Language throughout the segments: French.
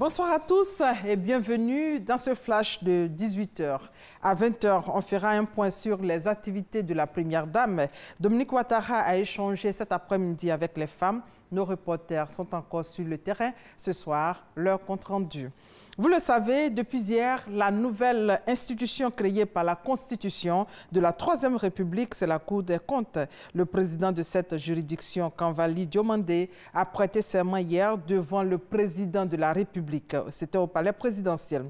Bonsoir à tous et bienvenue dans ce flash de 18h. À 20h, on fera un point sur les activités de la Première Dame. Dominique Ouattara a échangé cet après-midi avec les femmes. Nos reporters sont encore sur le terrain. Ce soir, leur compte rendu. Vous le savez, depuis hier, la nouvelle institution créée par la Constitution de la Troisième République, c'est la Cour des comptes. Le président de cette juridiction, Kanvali Diomandé, a prêté serment hier devant le président de la République. C'était au palais présidentiel.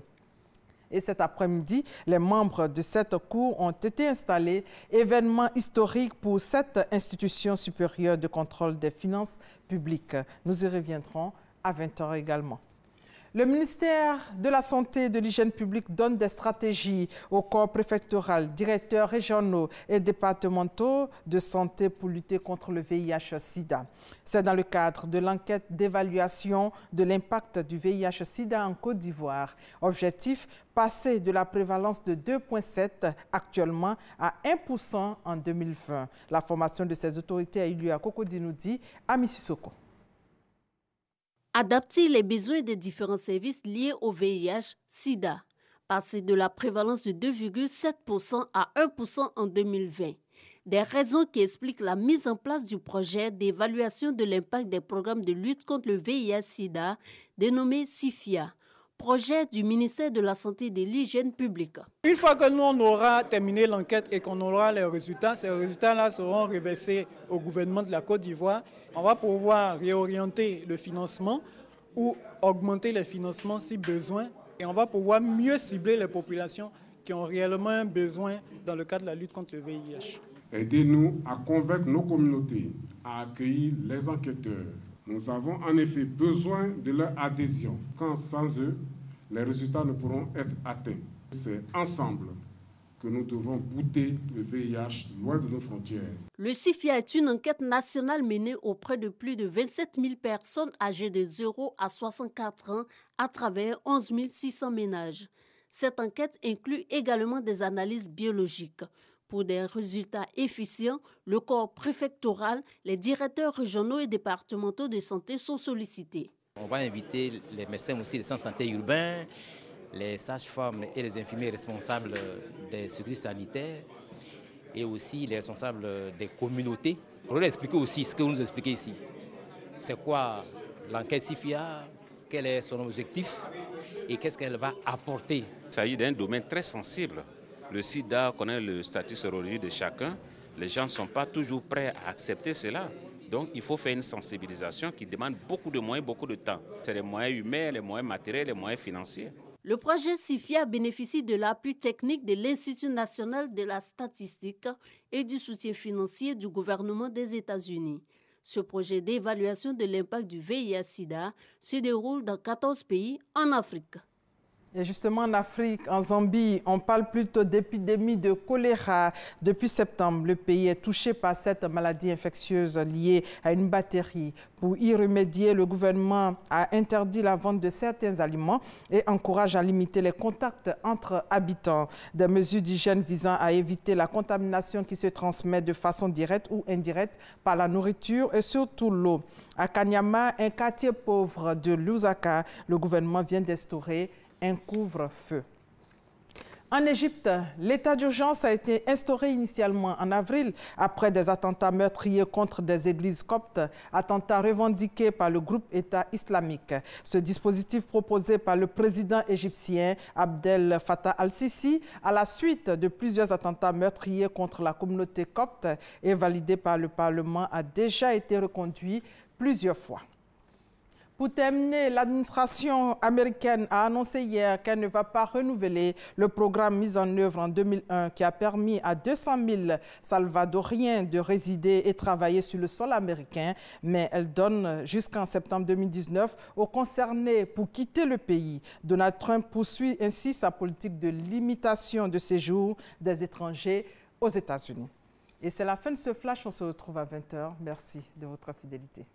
Et cet après-midi, les membres de cette cour ont été installés. Événement historique pour cette institution supérieure de contrôle des finances publiques. Nous y reviendrons à 20h également. Le ministère de la Santé et de l'Hygiène publique donne des stratégies au corps préfectoral, directeurs régionaux et départementaux de santé pour lutter contre le VIH-Sida. C'est dans le cadre de l'enquête d'évaluation de l'impact du VIH-Sida en Côte d'Ivoire. Objectif, passer de la prévalence de 2,7 actuellement à 1% en 2020. La formation de ces autorités a eu lieu à Cocody-Noudi, à Mississauga. Adapter les besoins des différents services liés au VIH-Sida, passer de la prévalence de 2,7% à 1% en 2020. Des raisons qui expliquent la mise en place du projet d'évaluation de l'impact des programmes de lutte contre le VIH-Sida, dénommé SIFIA, projet du ministère de la Santé et de l'Hygiène publique. Une fois que nous on aura terminé l'enquête et qu'on aura les résultats, ces résultats-là seront reversés au gouvernement de la Côte d'Ivoire. On va pouvoir réorienter le financement ou augmenter les financements si besoin. Et on va pouvoir mieux cibler les populations qui ont réellement un besoin dans le cadre de la lutte contre le VIH. Aidez-nous à convaincre nos communautés à accueillir les enquêteurs. Nous avons en effet besoin de leur adhésion, quand sans eux, les résultats ne pourront être atteints. C'est ensemble que nous devons bouter le VIH loin de nos frontières. Le SIFIA est une enquête nationale menée auprès de plus de 27 000 personnes âgées de 0 à 64 ans à travers 11 600 ménages. Cette enquête inclut également des analyses biologiques. Pour des résultats efficients, le corps préfectoral, les directeurs régionaux et départementaux de santé sont sollicités. On va inviter les médecins aussi des centres de santé urbains, les sages-femmes et les infirmiers responsables des services sanitaires et aussi les responsables des communautés. Pour leur expliquer aussi ce que vous nous expliquez ici. C'est quoi l'enquête SIFIA, quel est son objectif et qu'est-ce qu'elle va apporter. Il s'agit d'un domaine très sensible. Le sida connaît le statut sérologique de chacun. Les gens ne sont pas toujours prêts à accepter cela. Donc il faut faire une sensibilisation qui demande beaucoup de moyens, beaucoup de temps. C'est les moyens humains, les moyens matériels, les moyens financiers. Le projet SIFIA bénéficie de l'appui technique de l'Institut national de la statistique et du soutien financier du gouvernement des États-Unis. Ce projet d'évaluation de l'impact du VIH-Sida se déroule dans 14 pays en Afrique. Et justement, en Afrique, en Zambie, on parle plutôt d'épidémie de choléra. Depuis septembre, le pays est touché par cette maladie infectieuse liée à une bactérie. Pour y remédier, le gouvernement a interdit la vente de certains aliments et encourage à limiter les contacts entre habitants. Des mesures d'hygiène visant à éviter la contamination qui se transmet de façon directe ou indirecte par la nourriture et surtout l'eau. À Kanyama, un quartier pauvre de Lusaka, le gouvernement vient d'instaurer un couvre-feu. En Égypte, l'état d'urgence a été instauré initialement en avril après des attentats meurtriers contre des églises coptes, attentats revendiqués par le groupe État islamique. Ce dispositif proposé par le président égyptien Abdel Fattah al-Sisi à la suite de plusieurs attentats meurtriers contre la communauté copte et validé par le Parlement a déjà été reconduit plusieurs fois. Pour terminer, l'administration américaine a annoncé hier qu'elle ne va pas renouveler le programme mis en œuvre en 2001 qui a permis à 200 000 Salvadoriens de résider et travailler sur le sol américain, mais elle donne jusqu'en septembre 2019 aux concernés pour quitter le pays. Donald Trump poursuit ainsi sa politique de limitation de séjour des étrangers aux États-Unis. Et c'est la fin de ce flash, on se retrouve à 20h. Merci de votre fidélité.